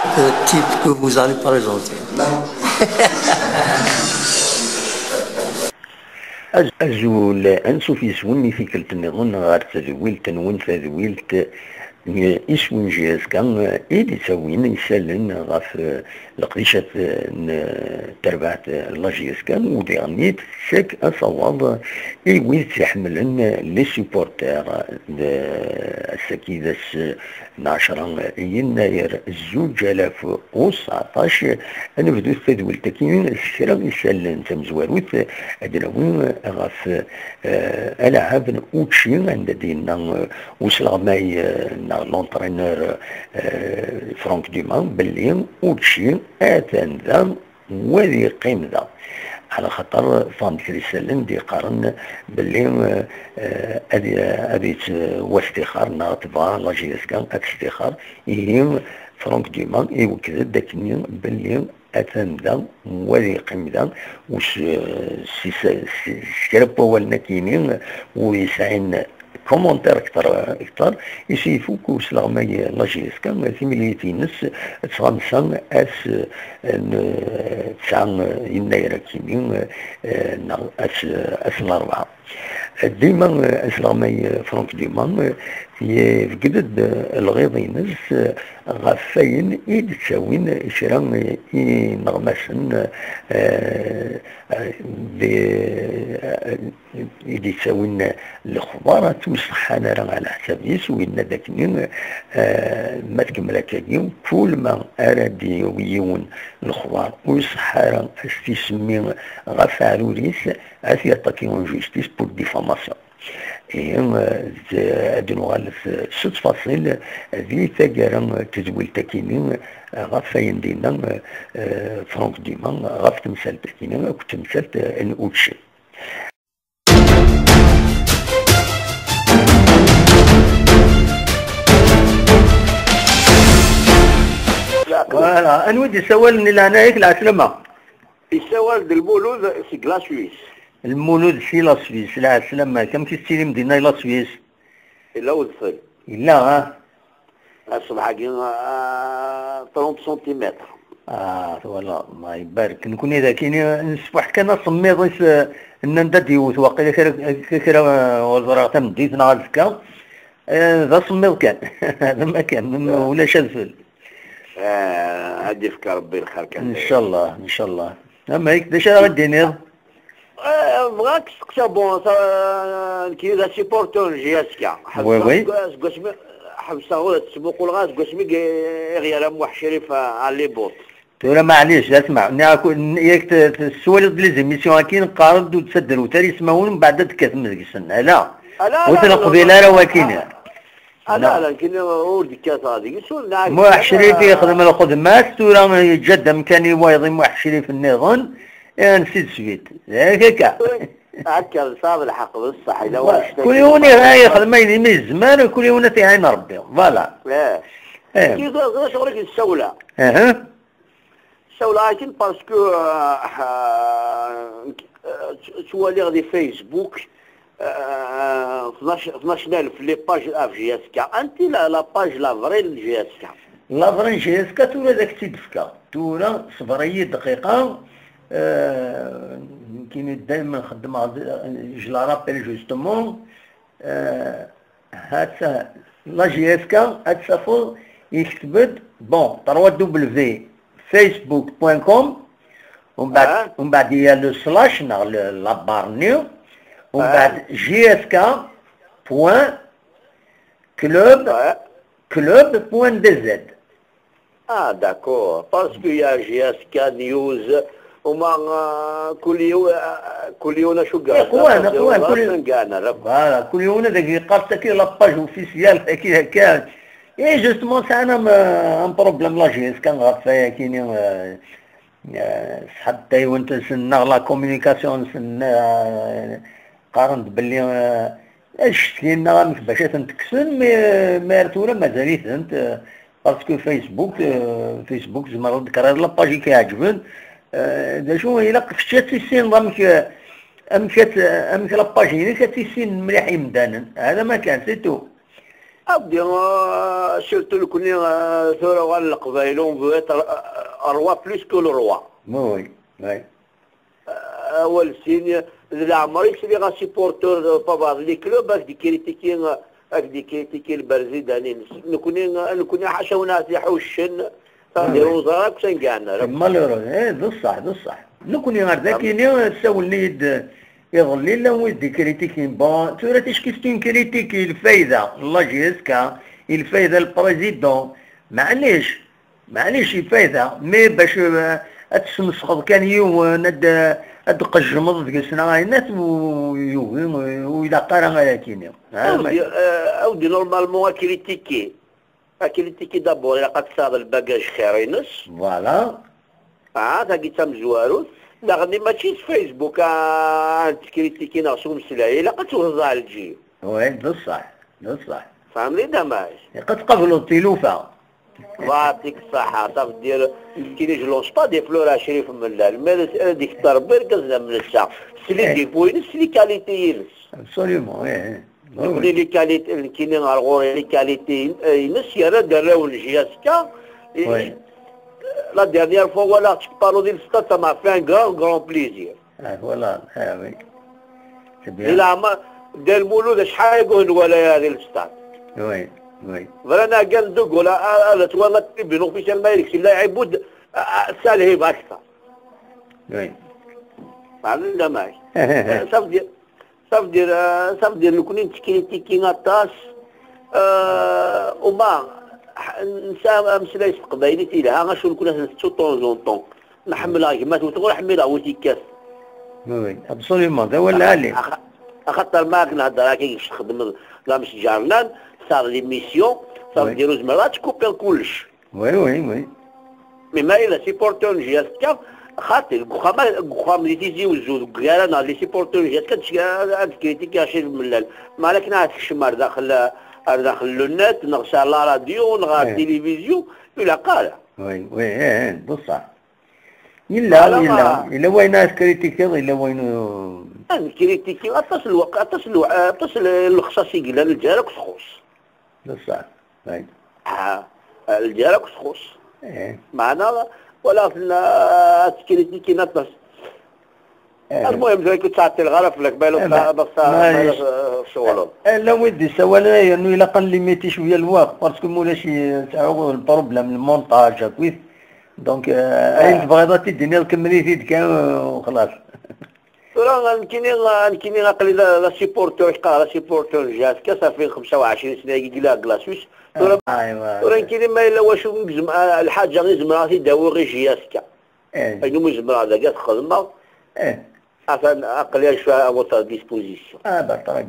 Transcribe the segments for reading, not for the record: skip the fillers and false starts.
Le type que vous allez présenter. أزول أنسو في سوني في كلت النظن غار تذويلت نون تذويلت إسون جياز كان إيدي تسوين يسالن غاف لقديشة تربعت لاجياز كان وديغنيت شاك أصواب إيويد تحملن لي سيبورتير السكيدس 10 يناير 2019 أنا بدو تذويل تكين الشرق يسالن تمزواروت أدناوين غاف ألعاب أوتشي عند دينا وسلغماي لونترينور فرانك دومان باللي أوتشي آتان ذا وذي قيم ذا على خاطر فان كريسالن دي قارن باللي أديت واستخار ناطفا لاجيسكان اكستخار يهم فرانك دومان يوكد داكني باللي أتان ذا وذي قيم ذا وش سيربو والنكينين ويسعين كومنتير اكثر يسيفوك وسلغماي لاجيس كان ثمليتي نس تغمسان اس 9 يناير كيمين اس الاربعة ديما اسلغماي فرانك ديما يفقدد الغيظ نس غفاين إيد تساوين شران نغمسن إيد تساوين الخضارة توسحانا راه على حساب يسوين ذاكنين ما تكمل كاين كل ما أراد يويون الخضار ويصحارا استسمي غفالو ريس أثيا تاكيون جوستيس بور ديفاماسيون أدنو غالف 6 ذي ثقارا تزويل تاكينين غافاين دينا فرانك ديما غاف تمثال تاكينين كنت تمثالت الأوتشي فوالا أنود يسوالني لهنايك العسلمة يسوال د المولود في لا سويس المولود في لا سويس العسلمة كم كيستلم دينا لا سويس إلا ودفل إلا ها الصبح كاين 30 سنتيمتر فوالا الله يبارك نكون إذا كاين نصبح كان صميض إن ندي وثواقي كرا وزراء تمديت نغالسكا ذا صميض كان هذا ما كان ولا شذفل هادي فك ربي الخير كان ان شاء الله ان شاء الله. اما هيك داش راه غدير بغاك تسقسا بون كي ذا سيبورتور جياسكا وي حبسا غير تسبوق الغاز قسمي غير موحشري على لي بوط ترى معليش اسمع ياك السوالف لي زيميسيون كاين قارد وتسدر وتاري يسمعون من بعد تكتم ديك السنه لا وتنقبيله راه كاين لا لكن ولدي كاس هذه يسول موحشري يخدم الخدمات ترى يتجدد مكاني وايض موحشري في النظام نسيت سويت هكاكا هكا صاب الحق بصح الا واش كل يوم هاي خدمه من الزمان كل يوم تيعين ربي فوالا كي شغلك السوله السوله لكن باسكو سوالي غادي فيسبوك 12000 لي باج اف جي اس كا انت لا باج لا فري جي اس كا لا فري جي اس كا تولا داك تيدفكا تولا صبريه دقيقه يمكن دائما نخدم جو لا رابيل جوستومون هاد لا جي اس كا هاد صفر يكتب بون 3w facebook.com ومن بعد هي لو سلاش ناغ لا بار نيو ومن بعد gsk.club.dz داكور باسكو يا جي اس كا نيوز وما كل يوم شو قال فوالا كل يوم داك يقاط كي لاباج اوفيسيال كي هكا جوستمون سانا ان بروبليم لا جي اس كان غافايا كاينين حتى وانت سنا لا كومونيكاسيون سنا قارنت باللي اشتينا غامك باش تنتكسن مي تولا مازاليت انت باسكو فيسبوك زعما ذكر لاباجي كيعجبن دا شو الا قفشات تيسين ضمك امشات لاباجي اللي كتيسين مليح يمدانا هذا ما كان سيتو أبدي سيرتو لو كوني ثورة القبائل اون فو اتر روا بلوس كو لو روا. وي وي. أول سين العمري سيدي غا سيبورتور بعض لي كلوب هاك دي كريتيكي البرزيداني نكوني حاشونا يحوشن نديرو وزراك وسنقعنا. مالوروز بصح بصح. نكوني غير ذاكيني تساولني يظلي لا ودي كريتيكي بون تورا تشكيستين كريتيكي الفايدة الله جيسكا الفايدة البريزيدون معليش الفايدة مي باش تسمسخض كان يوم اد قجمض ديك السنة الناس وإذا قارا غاياتيني أودي نورمالمون كريتيكي دابور إلا قد صاد الباكاج خيرينس فوالا تاكي تم زواروس داغني ماشي في فيسبوك تكريتيكي ناقصو مسلاي إلا قد توزع الجي وي بصح فهمني داماج قد تقبلوا التلوفة يعطيك الصحة صافي دير كي جلونس با دي فلور شريف من المال ديك الضربة كازنا من الساعة سلي دي بوين سلي كاليتي ينس ابسوليومون وي لي كاليتي كيني غارغوري لي كاليتي ينس يرا دراو الجياسكا لا ديرنيير فوا ولا تبارو ديال الستاد تا مع فان غران بليزير فوالا وي إلا ما دار المولود شحال يقول ولا هذه الستاد وي فرانا قال دوك ولا توالا تبي في المايركس لا يعبود سالهيب اكثر. وي فهمت معايا. صافي دير لو كوني تكريتيكي نطاس وما نسا مسلايس قبايلي تيلها غا شنو كنا نستو طون زون طون نحملها كما تقول نحملها وتيكاس. وي ابسوليومون هذا هو العالي. خاطر ما كنهضر هكا نخدم لا مش جارنان صار لي ميسيون صافي نديرو زمرات تكوبي كلش. وي مي ما إلا سيبورتور جياسكا خاطر الكوخام اللي تيجي وزود كارانا لي سيبورتور جياسكا كريتيكي شي ملال ما لك نعرف الشمار داخل النت نغشى لا راديو نغا التلفزيون ولا قال. وي بصح. إلا وين كريتيكي إلا وين كريتيكي اتصل الخصاصي قال الجارك سخوص. بصح. وي. الجارك سخوص. معنا ولا في كريتيكي نطس. المهم زي كنت تعطي الغرف لك بايلو بس شغلهم. لا ودي سوالا انه الا قال ليميتي شويه الوقت باسكو مولاش تاعو البروبليم المونتاج كويس دونك اين تبغي تديني الكملي فيك وخلاص. راه كاينين عقلي لا سيبورتور جاسكا صافي 25 سنه كيلا كلاسوس. راه كاين ما الا واش الحاجه غير زمراتي داوي غير جياسكا. اينو مزمرا هذاك تخدمها. عشان عقلي شويه اوتا ديسبوزيسيون. طريق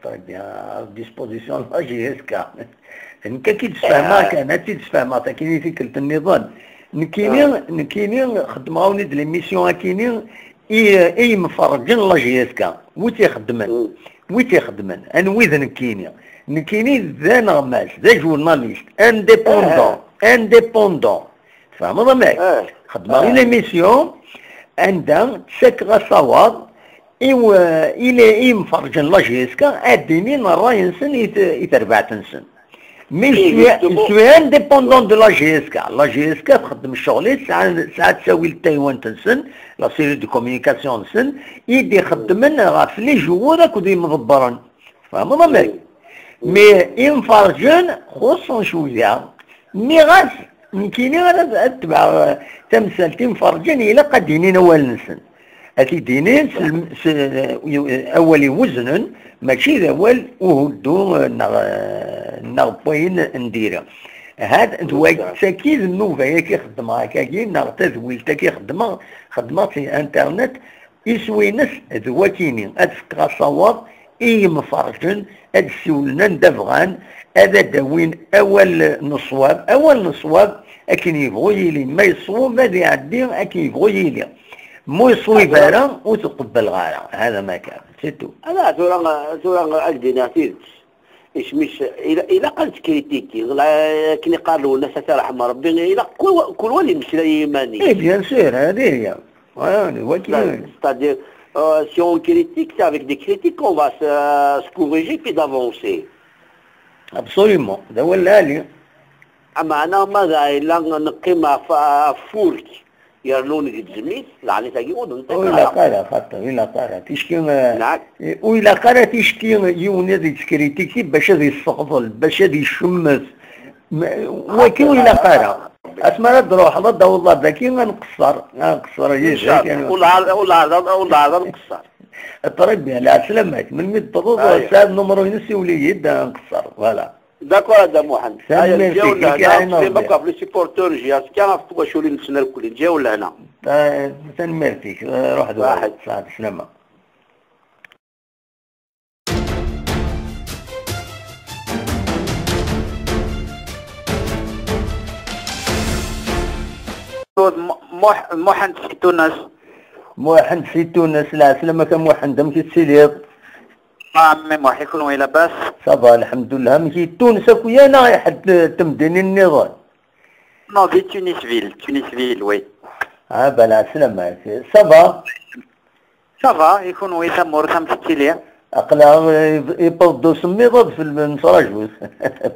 بها ديسبوزيسيون جياسكا. انك كي تفهمها كانت تفهمها كاين فكره النظام. كاينين خدموا ولد لي ميسيون كاينين اي مفرجين لا جياسكا ويتيخدمن انا ويذن كاينين ذا نورمال ذا جورناليست انديبوندون فهمت معايا خدموا لي ميسيون عندها تسكر صواب الى مفرجين لا جياسكا اديني راي نسن يتربع تنسن مي سوي انديبوندون دو لا جياسكا تخدم الشغل ساعات تساوي لتايوان تنسن لا سيري دو كومونيكاسيون نسن يدي يخدمن غاف لي جوور راكو دي مضبرن فهمت معايا مي ينفرجن خصوصا شويه مي غاس كاينين غير تبع تمثال مفرجين الا قادينين اول نسن هاتي دينين اولي وزن ماشي ذا اول وهدو نغبوين نديرها هاد تاكيد النوفا هي كيخدمها هكاكي نغتا ذويلتا كيخدمها خدمة في انترنت يسوي نس ذواتيني ادفكرا صواب اي مفرجن اد سولنا ندفغان هذا داوين اول نصواب اكن يبغو يلي ما يصوب هذا يعدي اكن يبغو يلي مو يصوي بارا وتقبل غارة هذا ما كان سيتو. لا تورا عندنا تيرت مش إلا قلت كريتيكي كني قالوا الناس ترحم ربي إلا كل ولي مش إيماني. إيه بيان سير هذه هي. C'est-à-dire si on critique c'est avec des critiques qu'on va se corriger puis d'avancer. ابسوليومون هذا هو الالي. اما انا ماذا الا نقيم فورك يرنوني تزميت لعني تاكي ودن وإلا قال خاطر إلا قال تشكي نعم وإلا قال تشكي يون هذي تكريتيكي باش هذي الصقفل باش هذي الشمس ولكن وإلا قال اسمع تروح ضد والله ذاكي غنقصر يعني والله نقصر الطريق على سلامات من مد ضد الساعه نمرو ينسي وليد نقصر فوالا داكور هذا محمد هيا نجيو لهنا في بقى في لي سيبورتور جياس كان في شو اللي نتسنى الكل نجيو لهنا تنمرتيك روح واحد ساعه سلامه. محمد في تونس. محمد في تونس لا سلامة كان محمد مشي تسيليض. عمي محي يكون وين لاباس؟ صافا الحمد لله مشي تونس اخويا انا حد تمديني النضال. نو في تونسفيل وي. بلا سلامة صافا. صافا يكون وين تمور تمشي أقلا يبردو سميضة في المسراجوس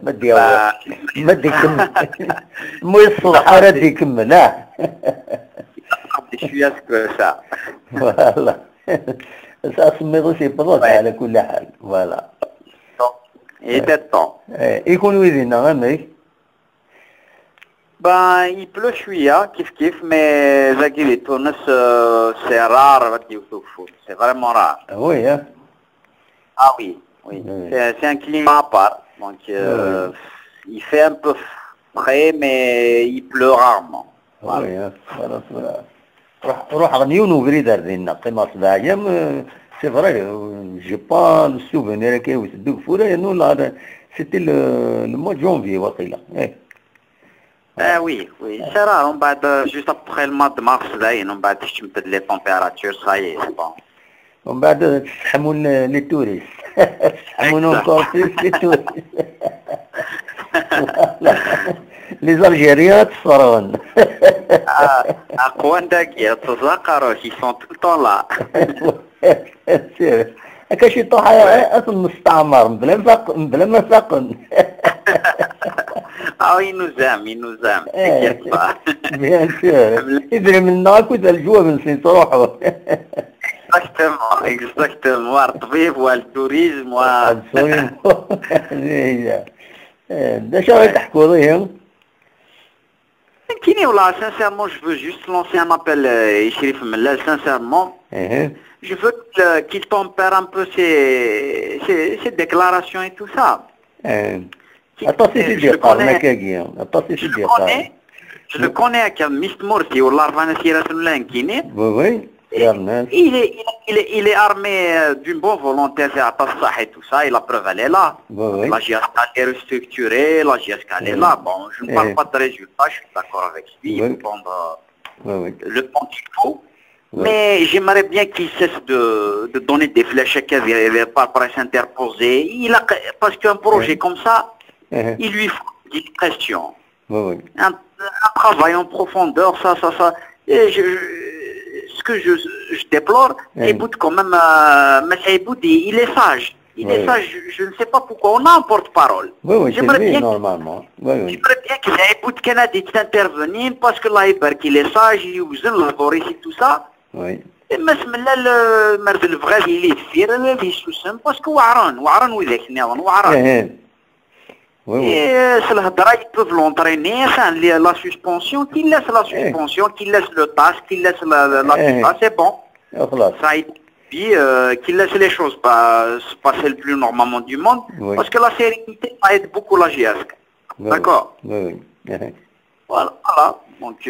ما ديال ما ديكمل مو الصبح راه ديكمل شوية سا فوالا سميضو سيبردو على كل حال فوالا يكون ويدينا غامي il pleut شوية كيف مي زاكي لي تونس سي رار غادي يوصفو سي فريمون رار. وي Ah oui, c'est un climat à part, donc il fait un peu frais mais il pleut rarement. Voilà. روح غنيون وبريد ردينا قيمة 7 أيام سي فري جي با لو سوفونير كي يسدوك فورا لأنه سيتي لو موا جونفي واقيلا. Ah oui, c'est rare, on بعد juste après le mois de mars داين ومن بعد تشمت لي températures ça y est, c'est bon. ومن بعد تسحمون لي توريست تسحمون كورتيس لي توريست لي زالجيريان تصفرون اقوان داكيا تزاقروا كي سون تو طون لا هكا شي طوحه المستعمر بلا ما فاقن ينوزام بيان سور يدري من ناكو الجوا من سين تروحوا exactement الطبيب والتوريزم ده شو تحكوا لهم كيني والله sincèrement je veux juste lancer un appel يشرف ملال sincèrement je veux qu'il tempère un peu ses déclarations et tout ça. Je le connais comme Mist Morsi ou l'Arvana Sirasulan Kine. Oui. Il est armé d'une bonne volonté à Tassah et tout ça, et la preuve elle est là. La GSK est restructurée, la GSK elle est là. Bon, je ne parle pas de résultats, je suis d'accord avec lui, il faut prendre le temps qu'il faut. Mais j'aimerais bien qu'il cesse de donner des flèches par presse interposée. Parce qu'un projet comme ça, il lui faut une pression. Un travail en profondeur, ça. Et ce que je déplore, Eboud quand même, mais Eboud, il est sage. Il est sage, je ne sais pas pourquoi. On a un porte-parole. J'aimerais bien normalement. J'aimerais bien que Eboud Canada intervenir parce que là, il est sage, il use la et tout ça. ما اسم المرض الفغاز اللي يدير في السوسن باسكو وعران وذاك ناظن وعران c'est الهضره يبوف لونطريني la suspension qu'il laisse la suspension qu'il laisse le task qu'il laisse la FIFA c'est bon ça puis qu'il laisse les choses se passer le plus normalement du monde parce que la sérénité aide beaucoup la GSK d'accord voilà donc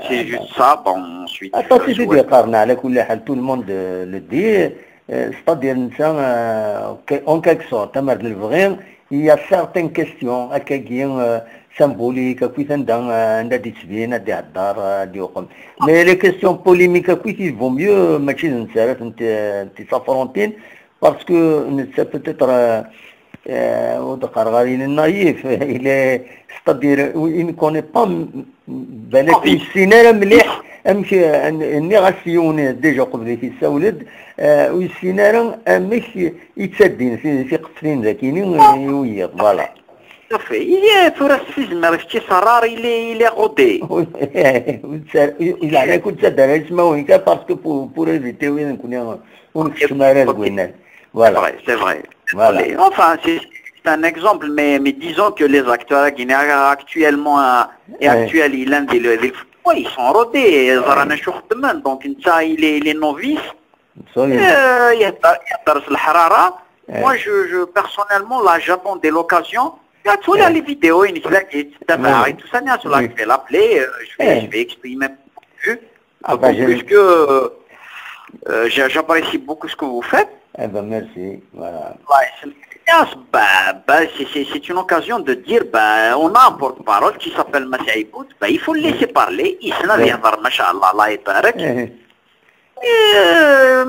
c'est juste ça bon ensuite tout le monde le dit c'est-à-dire en quelque sorte il y a certaines questions symboliques mais les questions polémiques il vaut mieux parce que c'est peut-être naïf c'est-à-dire il ne connaît pas السيناريو مليح امشي اني غاسيوني ديجا قبل في السولد والسيناريو امشي يتسدين في قصرين ذاكيني ويض فوالا صافي هي فرص في زمان شتي صرار إلي غودي. إلا أنا كنت دار اسمه وين كان باسكو بور éviter وين كنا ونكشمارات وين. Voilà. C'est vrai. Voilà. Enfin, c'est un exemple, mais disons que les acteurs guinéens actuellement et actuels, ils sont rodés. Donc, les novices, il y a moi, personnellement, là, j'attendais l'occasion. Il y a tous les vidéos, et tout ça, sur là, je vais l'appeler, je vais exprimer mon point de vue. Puisque j'apprécie beaucoup ce que vous faites. Eh ben merci, voilà. C'est une occasion de dire, on a un porte-parole qui s'appelle Massaïbout, il faut le laisser parler, il s'en viendra, machallah, Allah يبارك.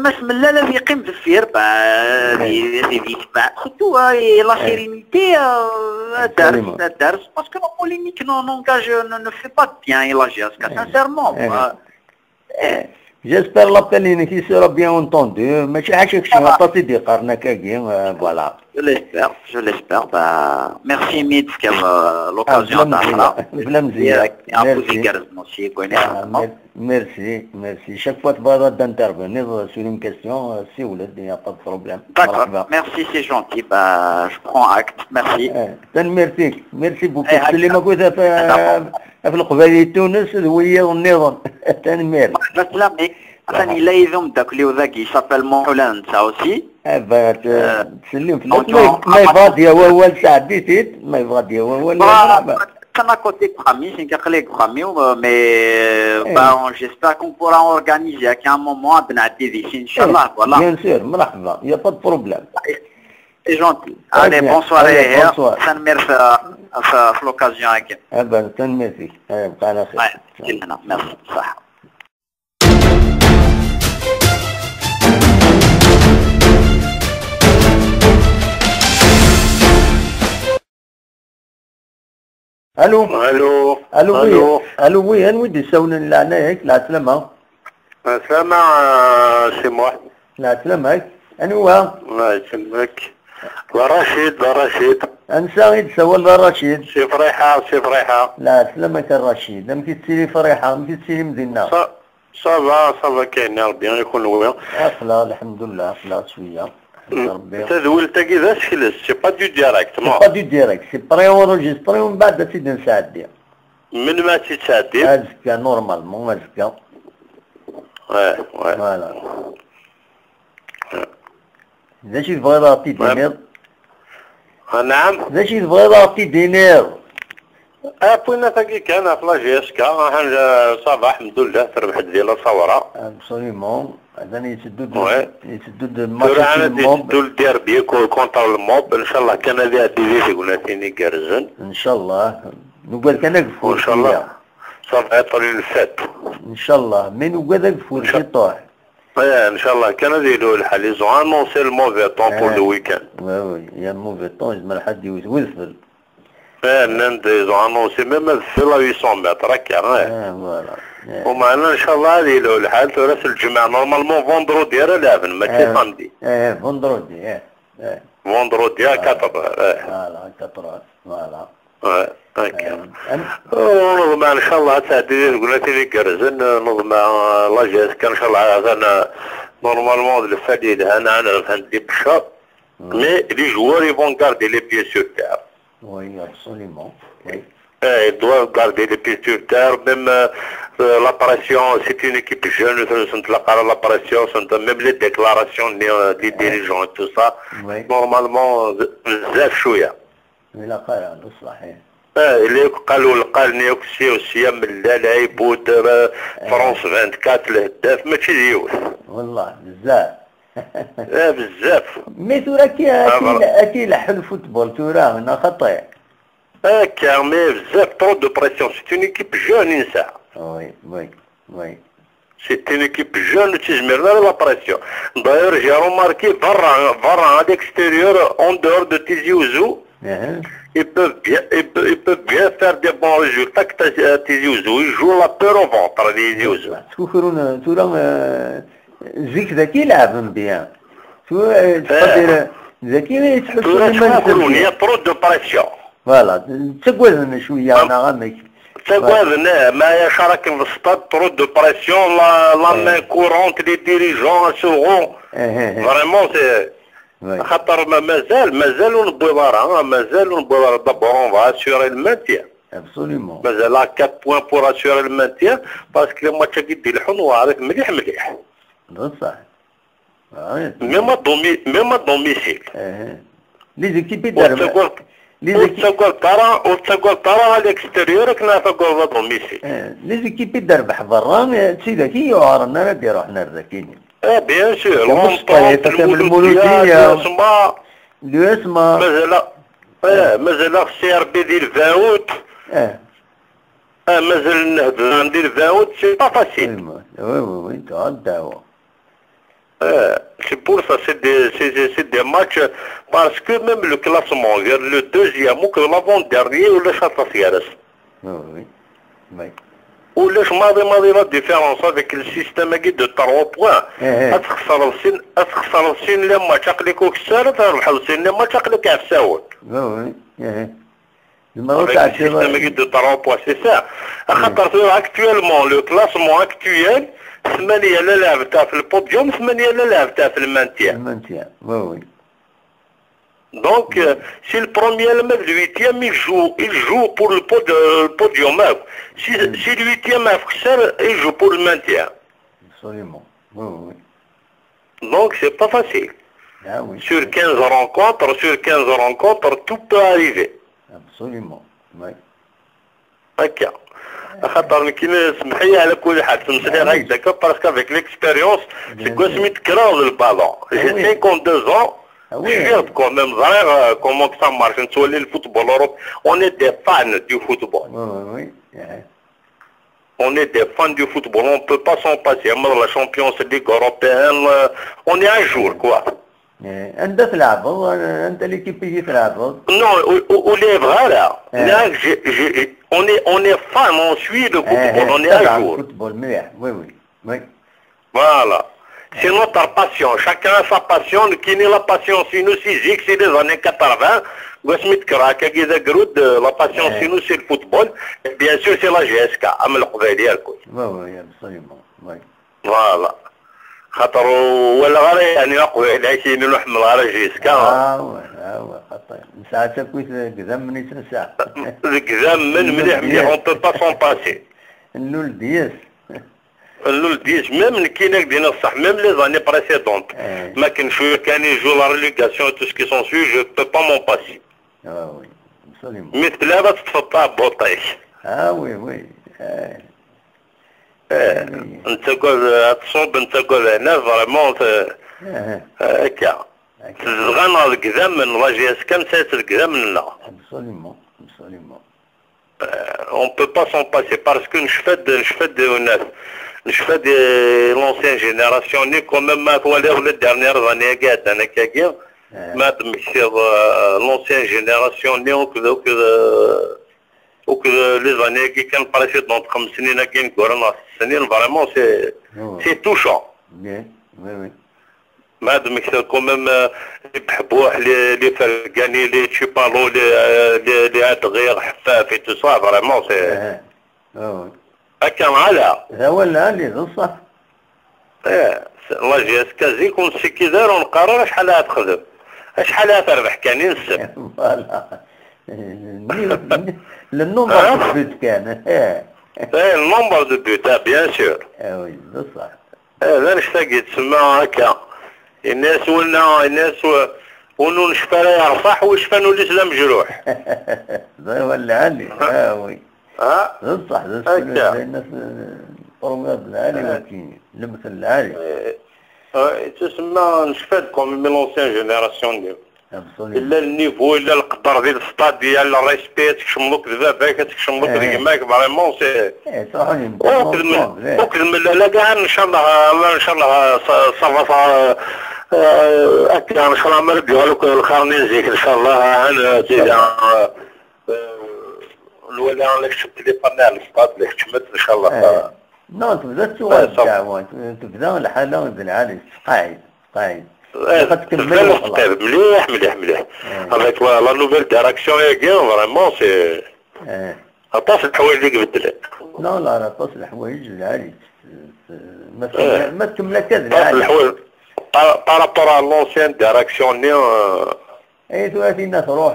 بسم الله الذي يقيم في الفير surtout la sérénité الدرس parce que la polémique ne fait pas de bien et la GSK sincèrement. J'espère l'appel qui sera bien entendu. Mais je sais que je vais pas te dire voilà. Je l'espère. Merci Mid pour l'occasion Merci. Chaque fois que tu vas d'intervenir sur une question, si vous voulez, il n'y a pas de problème. D'accord. Merci, c'est gentil. Je prends acte. Merci. Merci beaucoup. اللي ما كنت في القبائل تونس وهي النظام. تنمير. ثاني لا يذم داك اللي ذاك يسابيل مولان تا اوسي. تسلم ما يبغى ديا هو ساعديت ما يبغى ديا هو كان côté promis, c'est un collègue promis, mais j'espère qu'on pourra organiser à un moment à Benadidi, Inch'Allah, voilà. Bien sûr, مرحبا, il n'y a pas de problème. C'est gentil. Allez, bonsoir. Ça me merci à l'occasion. Eh ben, ça me merci. Merci. Allô, oui, أنا ودي نسولنا لعناك العسلامة. السلامة سي محمد. العسلامة أنا هو. الله يسلمك. رشيد. أنسى سوال رشيد. سي فريحة. لا سلامك الرشيد. لم تسيري فريحة، لم تسيري مدينة. صافا كاين ربي يكون ويا. لا الحمد لله شوية. تدولت كذا سكلس سي با دو ديريكت سي بري اونجستري ومن بعد تزيد نساعدي من ما تساعدي ازكا نورمالمون ازكا فوالا اذا شي تبغي تعطي دينير نعم اذا شي تبغي تعطي دينير بوينا تاكي كان في لا جي اس كا صافا الحمد لله تربح ديال الصوره ابسوليمون هذا يسدود يسدود الديربي كونتر الموب ان شاء الله كان هذه ديزي قلنا ثاني كارزن ان شاء الله نقول كان نقفوا ان شاء الله صافا يطري الفات ان شاء الله من نقول نقفوا في طاح ان شاء الله كان هذه الحال يزو انونسي الموفي طون بور لو ويكاند وي يا موفي طون يزمر حد يوثفل نند يزو انونسي ميم في لا 800 متر هكا فوالا ومعنا ان شاء الله هذه لو الحال تراس الجمعة نورمالمون فوندرودي راه لعبن ماشي ساندي فوندرودي فوندرودي 4 فوالا 4 فوالا هكا نظم ان شاء الله تعدي قلنا تيني كرزن نظم لا جاز كان ان شاء الله انا نورمالمون الفديد انا فهمتي بالشهر مي لي جوار يفون غاردي لي بيي سور تير وي ابسوليمون وي ils doivent garder les pieds sur terre, même la pression, c'est une équipe jeune, la pression, même les déclarations des dirigeants et tout ça, normalement, c'est chouïa. Oui, la parole, صحيح. اللي قالوا نيوكسي وسيام اللالعي بود فرنسا 24 الهداف ماشي ديوث. والله بزاف. بزاف. مي تورا كي لحن الفوتبول تورا هنا خطير. Car mais trop de pression. C'est une équipe jeune, ça. Oui. C'est une équipe jeune qui se met dans la pression. D'ailleurs, j'ai remarqué, Varane à l'extérieur, en dehors de Tizi Ouzou, ils peuvent bien faire des bons résultats que Tizi Ouzou. Ils jouent la peur au ventre, Tizi Ouzou. زيك ذكي لعبهم بيان. ذكي Il y a trop de pression. فوالا تقولنا شويه انا غامك تقولنا ما يشارك في الستاد ترو دو بريسيون لا مين كورونت لي ديريجون سوغون فريمون سي خاطر مازالوا نبوي مازالوا نبوي دابور اون فا اسيوري المانتيان ابسوليومون مازال 4 بوان بور اسيوري المانتيان باسكو الماتش كيدي الحون وعارف مليح مليح بصح ميم دوميسيل لي زيكيبي داروا وتقول ترى على الاكستيريور كنا تقول دوميسيل لي زيكيبي تربح برا تسيدا كي يعرضنا لا ديرو حنا الركينين بيان سور لونطونت المولودية الاسما مازال السي ار بي ديال فاوت مازال النهضة ديال فاوت سي با فاسيل وي تعداو c'est pour ça, c'est des matchs, parce que même le classement, le deuxième ou que l'avant-dernier, ou le Château-Sierras. Oui, oui. Ou le chemin de la différence avec le système de 3 points. أتخسر السين لما تقلك وكسر تربح السين لما تقلك عفساوت. Oui, oui. Avec le système de 3 points, c'est ça. Actuellement, le classement actuel, ثمانية لا لعبتها في البوديوم، ثمانية لا لعبتها في المانتيان. وي وي. Donc, si le premier le huitième, il joue pour le podium. Si le huitième il joue pour le maintien. Absolument. Oui, oui. Donc, c'est pas facile. Ah, oui, sur 15 rencontres, tout peut arriver. Absolument. Oui. Ok. خاطر كي نسمح لي على كل حال تمسني هكذاك باسكو افيك ليكسبيريونس سي كوا سميت كراو البالون جي 52 ans je viens quand même voir comment ça marche نتولي الفوتبول اوروب on est des fans du football oui on est des fans du football on peut pas s'en passer la Champions League européenne on est à jour quoi انت تلعبوا انت ليكيب يجي تلعبوا non ولي فغا لا on est fan, on suit le football, on est à jour. Football, oui. Voilà. C'est notre passion. Chacun a sa passion. Qui n'est la passion sinusisique, c'est les années 80. La passion sinus, c'est le football. Et bien sûr, c'est la GSK. Oui, absolument. Oui. Voilà. خاطر ولا غير يعني اقوى عايشين نحمل على جيسكا خاطر ساعات كويس قدام من يتنسى قدام من مليح اون بو با سون باسي اللول دياس ميم كاين دينا الصح ميم لي زاني بريسيدونت ما كان شويه كان يجوا لا ريليغاسيون تو سكي سون سوي جو بو با مون باسي وي ابسوليومون مثل هذا تتفطع بوطيش وي انت تقول تصوب انت تقول هنا فريمون هكا تزغن القدام من لا جي اس كام سات القدام من لا ابسوليومون اون بو با سون باسي باسكو نشفد الناس نشفد لونسيان جينيراسيون ني كوميم ما ولاو لا ديرنيير زاني قاعد انا كاكيا ما تمشي لونسيان جينيراسيون ني وكذا لي زاني كي كان بريسيدونت 5 سنين كاين كورونا 6 سنين فريمون سي توشون وي ما دمك كوميم بحبوح لي فرقاني لي تشيبالو لي هاد غير حفاف تو سا فريمون سي هكا معالا هو اللي بصح لا جي اس كازي كون سي كي دار ونقرر شحال تخدم شحال تربح كان نسب فوالا النمبر دو بوت كان النمبر دو بوت بيان سور وي بصح هذا نشتاق تسمى هكا الناس ونو نشفى يرصح وشفى نولي سلام مجروح ولا علي وي بصح الناس البروغرام العالي ولكن المثل العالي تسمى نشفى كوم من لونسيان جينيراسيون ديال الا النيفو الا القدر ديال الستاد ديال الريسبي تكشملوك دبابك تكشملوك ريماك فريمون سي وكذب لا كاع ان شاء الله صافا هكا ان شاء الله مربيو لك الخارنين زيك ان شاء الله انا الولي لك شفت لي قناه الستاد لك تشمت ان شاء الله نو تبدا توقع تبدا الحاله العالي قاعد تكمل مليح مليح مليح. avec la nouvelle direction vraiment c'est عطاس الحوايج اللي قبل لا لا عطاس الحوايج العالي ما تكمل كذا عطاس الحوايج بارابور على لونسيان ديراكسيون اي ثلاثينا تروح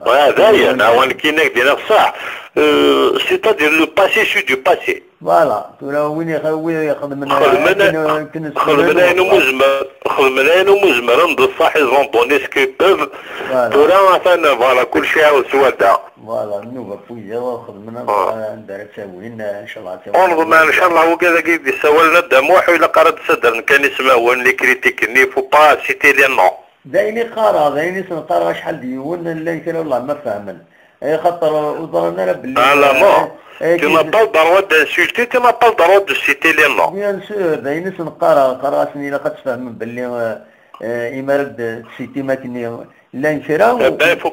هذايا انا وين كاين دينا صح سيتادير لو باسي سو دو باسي فوالا ترى وين ياخذ من خدمنا مزمر بصح يزونبوني سكي بوف ترى مثلا فوالا كل شيء عاود سوادا فوالا نوبه فويا خدمنا ندير تساوين ان شاء الله نظن ان شاء الله وكذا كيف يسوى لنا دموح ولا قرد صدر كان يسمعوا لي كريتيكني فو با سيتي لي نو دايني قارا دايني سنقرا شحال ديون اللي كانوا والله ما فاهمن اي خاطر وضرنا باللي لا نو tu n'as pas le droit d'insulter, tu n'as pas le droit de citer les noms. Bien sûr, دايني سنقرا سني لا تفهم باللي يمرد سيتي ما كني لا نشرا il faut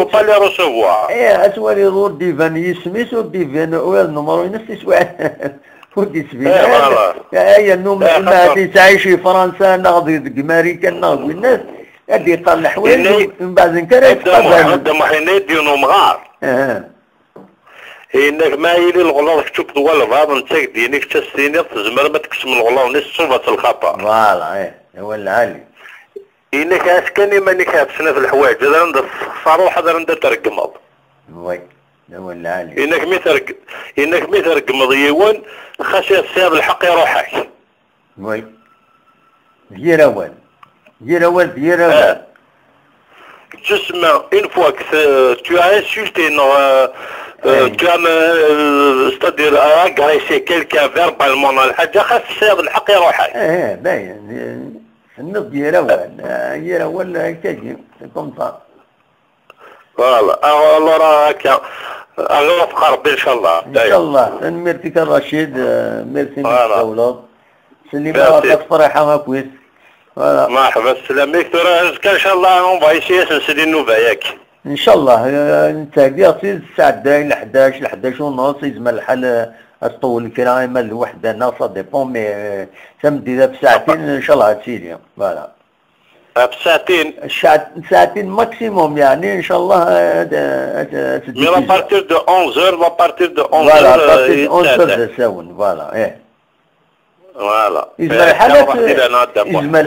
pas les recevoir. ايه اسوالي غور ديفان يسميس وديفان ويل نمرو نفس واحد ودي سبيل هي النوم ما تعيش في فرنسا ناضي امريكا ناضي الناس هادي يطلع حوايج من بعد نكره قدام حنا يديروا مغار انك ما يلي الغلط تشوف ولا بعض انت دينك تستيني تزمر ما تكسم الغلط نص صوبه الخطا فوالا ايه هو العالي انك اسكني ماني كابسنا في الحوايج هذا ندير صاروح هذا ندير ترقمض وي هو العالي انك مي ترقمض يوان خاص السبب الحق يروحك وي دير اول Justement, une fois que tu as insulté, tu as, c'est-à-dire agressé quelqu'un verbalement, خاص الحق يروحك. باين. النض دير اول كاجي كوم صا. فوالا alors هكا نوفق ربي ان شاء الله. ان شاء الله. نمرتك الرشيد ميرسي مستولد. سلي ما فرحه كويس. فوالا مرحبا سلامك ترى كان ان شاء الله اون فايسي نسدي النوبه ياك ان شاء الله نتلاقى في الساعه 11 ونص يزمل الحال تطول الكرايمه الوحده ناصا ديبون مي تمدي بساعتين ان شاء الله تسيري فوالا بساعتين ساعتين ماكسيموم يعني ان شاء الله مي لا بارتير دو 11 لا بارتير دو 11 فوالا بارتير دو 11 تساون فوالا ايه فوالا يزمل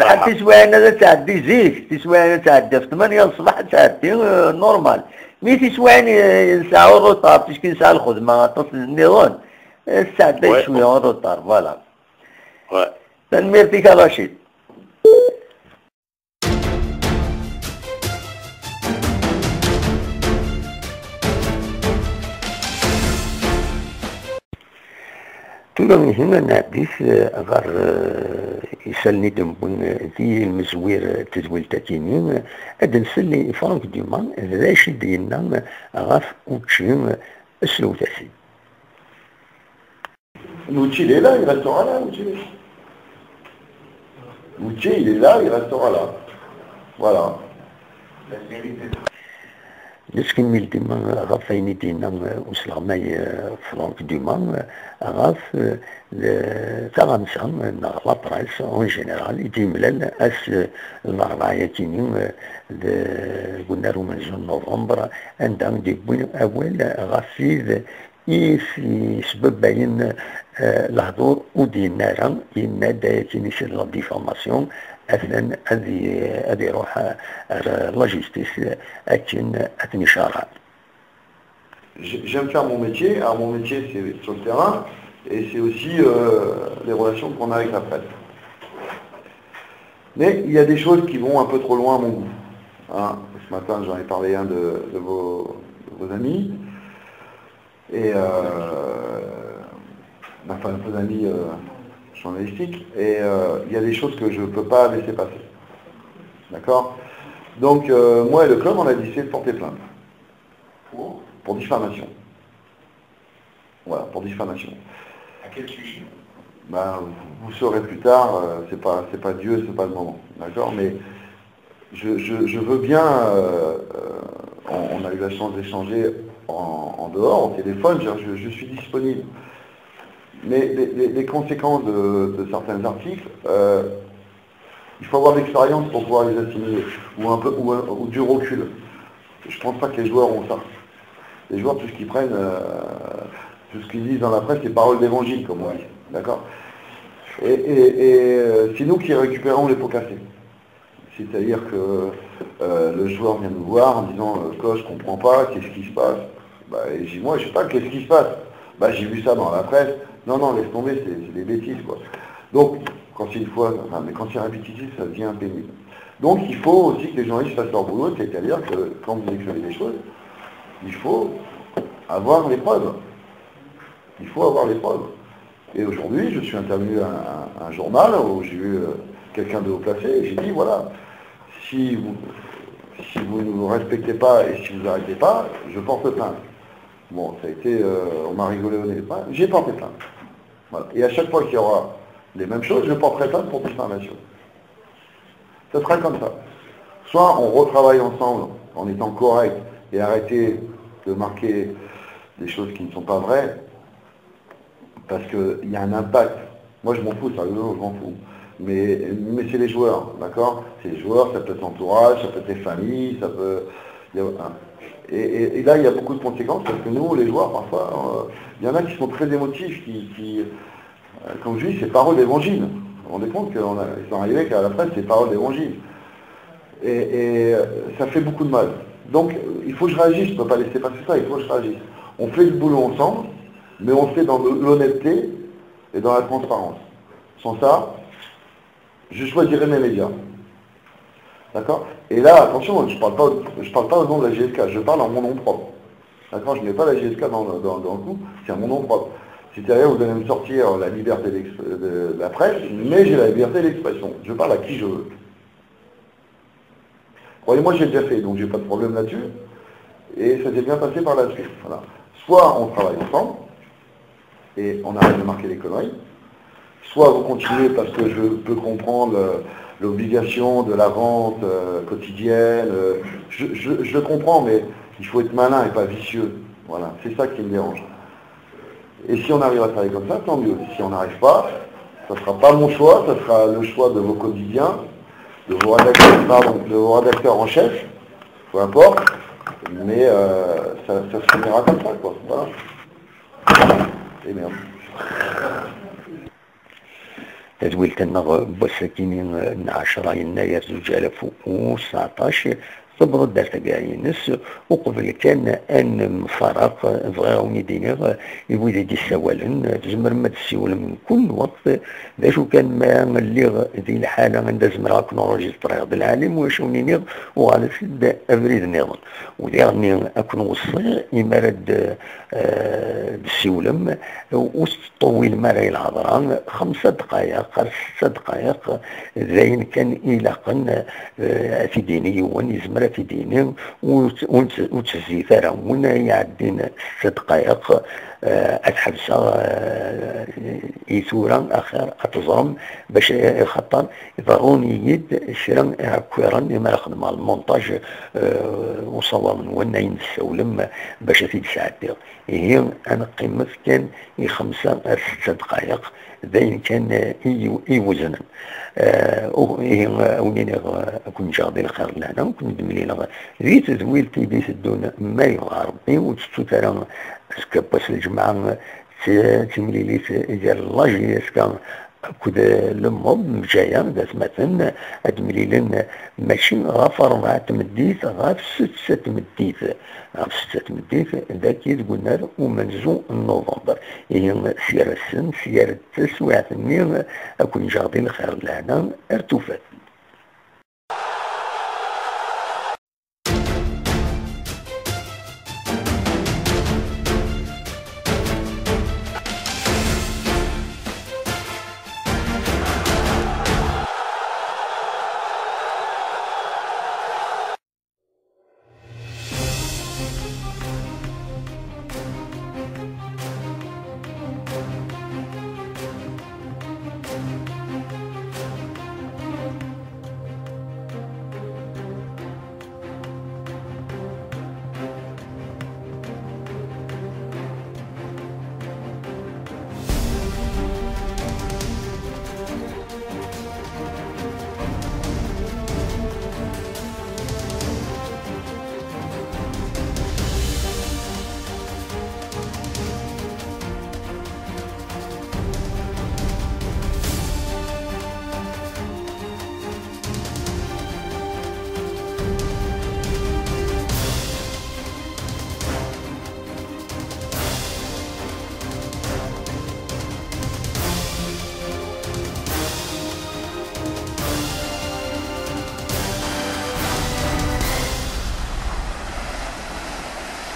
الحال تسواعنا تعدي زيك تسواعنا تعدي في 8 الصباح تعدي نورمال مي تسواعنا ساعة الروطار تشكي ساعة الخدمة تصل النظام تعدي شوية الروطار فوالا تنميرتك رشيد تولون هنا نعبيث غير يسالني دمبون ذي المزوير تزويل تاتينين هذا نسلي فرانك ديما ذا شي ديالنا غاف اوتشي اسلو تاسي L'outil il est là, il restera là, l'outil. L'outil il est là, il restera là. Voilà. لسكن ميل ديما غاف عيني دينا وصل ماي فرانك ديما غاف فرنسا لا برايس اون جينيرال يدي ملال اس الرعايتين قلنا له من جون نوفمبر عندهم ديبوين اول غاف في سبب باين الهضور ودينارا ينا دايتيني سير لا ديفاماسيون اثناء هذه روح لا جيستيس اتني شارع. J'aime faire mon métier. Alors mon métier c'est sur le terrain et c'est aussi les relations qu'on a avec la presse. Mais il y a des choses qui vont un peu trop loin à mon goût. Hein, ce matin j'en ai parlé à un de vos amis et enfin un peu d'amis journalistiques et il y a des choses que je ne peux pas laisser passer. D'accord? Donc moi et le club on a décidé de porter plainte. Pour diffamation. Voilà, pour diffamation. À quel sujet? Ben, vous saurez plus tard, c'est pas Dieu, c'est pas le moment. D'accord? Mais je veux bien, on a eu la chance d'échanger en dehors, au téléphone, je suis disponible. Mais les conséquences de certains articles, Il faut avoir de l'expérience pour pouvoir les assimiler, ou du recul. Je pense pas que les joueurs ont ça. Les joueurs, tout ce qu'ils prennent, tout ce qu'ils disent dans la presse, c'est paroles d'évangile, comme on dit. D'accord? Et c'est nous qui récupérons les pots cassés. C'est-à-dire que le joueur vient nous voir en disant coach, je comprends pas, qu'est-ce qui se passe? Et je dis moi, je sais pas, qu'est-ce qui se passe? J'ai vu ça dans la presse. Non, laisse tomber, c'est des bêtises, quoi. Donc, quand c'est une fois, mais quand c'est répétitif, ça devient pénible. Donc, il faut aussi que les journalistes fassent leur boulot, c'est-à-dire que quand vous écrivez des choses, il faut avoir les preuves. Il faut avoir les preuves. Et aujourd'hui, je suis intervenu à un journal où j'ai eu quelqu'un de haut placé, et j'ai dit, voilà, si vous ne vous respectez pas et si vous n'arrêtez pas, je porte plainte. Bon, ça a été, on m'a rigolé au nez, j'ai porté plainte. Voilà. Et à chaque fois qu'il y aura les mêmes choses, je porterai plainte pour diffamation. Ce sera comme ça. Soit on retravaille ensemble en étant correct et arrêter de marquer des choses qui ne sont pas vraies, parce qu'il y a un impact. Moi je m'en fous, sérieusement, je m'en fous. Mais c'est les joueurs, d'accord? C'est les joueurs, ça peut être l'entourage, ça peut être les familles, ça peut... Et là, il y a beaucoup de conséquences, parce que nous, les joueurs, parfois, il y en a qui sont très émotifs, qui comme je dis, c'est paroles d'évangile. Vous vous rendez compte qu'ils sont arrivés qu'à la presse, c'est paroles d'évangile. Et ça fait beaucoup de mal. Donc, il faut que je réagisse, je ne peux pas laisser passer ça, il faut que je réagisse. On fait le boulot ensemble, mais on le fait dans l'honnêteté et dans la transparence. Sans ça, je choisirai mes médias. D'accord? Et là, attention, je parle pas au nom de la GSK, je parle en mon nom propre. D'accord? Je ne mets pas la GSK dans le coup, c'est à mon nom propre. C'est-à-dire, vous allez me sortir la liberté de la presse, mais j'ai la liberté d'expression. Je parle à qui je veux. Croyez-moi, j'ai déjà fait, donc j'ai pas de problème là-dessus. Et ça s'est bien passé par la suite. Voilà. Soit on travaille ensemble, et on arrête de marquer les conneries, soit vous continuez parce que je peux comprendre l'obligation de la vente quotidienne. Je comprends, mais il faut être malin et pas vicieux. Voilà, c'est ça qui me dérange. Et si on arrive à travailler comme ça, tant mieux. Si on n'arrive pas, ça ne sera pas mon choix, ça sera le choix de vos quotidiens, de vos rédacteurs en chef, peu importe, mais ça se finira comme ça, quoi. Voilà. Et merde. تزويلة النغ بوسكينين 10 يناير 2019 صبغ دارت كاينس وقبل كان ان مفارق صغيروني دينيغ يبوي دي السوالن تزمر ما تسيول من كل وقت داشو كان ما اللي ذي الحاله عند زمرا كنولوجي الطريق العالم وشونينيغ وغالي سد افريد نيض وديرني اكون وصي يمرد بالسيولم وطويل مراي الهضران 5 دقائق 6 دقائق زين كان إلاقا في ديني ونزمر في ديني وتزي ثراون يعدين 6 دقائق أتحبسا إيثورا آخر أتظلم باش خطر ضروني يد شرا كويرا ما خدم المونتاج وصور من ونين السولم باش في ساعتين هي أنا قيمة كان 5 6 دقائق ذين كان يوزن ونين كون جاضي الخير لنا وكون دملينا ذي تزويلتي دي سدون ما يغاربني وتسترى اسكاباس الجماعة تمليليت ديال اللاجي اسكا كود لموب مجايا دات مثلا هاد مليلين ماشي غاف 4 تمديت غاف 6 تمديت غاف 6 تمديت ذاك قلنا ومنزو نوفمبر هي سيارة السن سيارة التسويعة اكون جاضي الخير لهنا ارتفات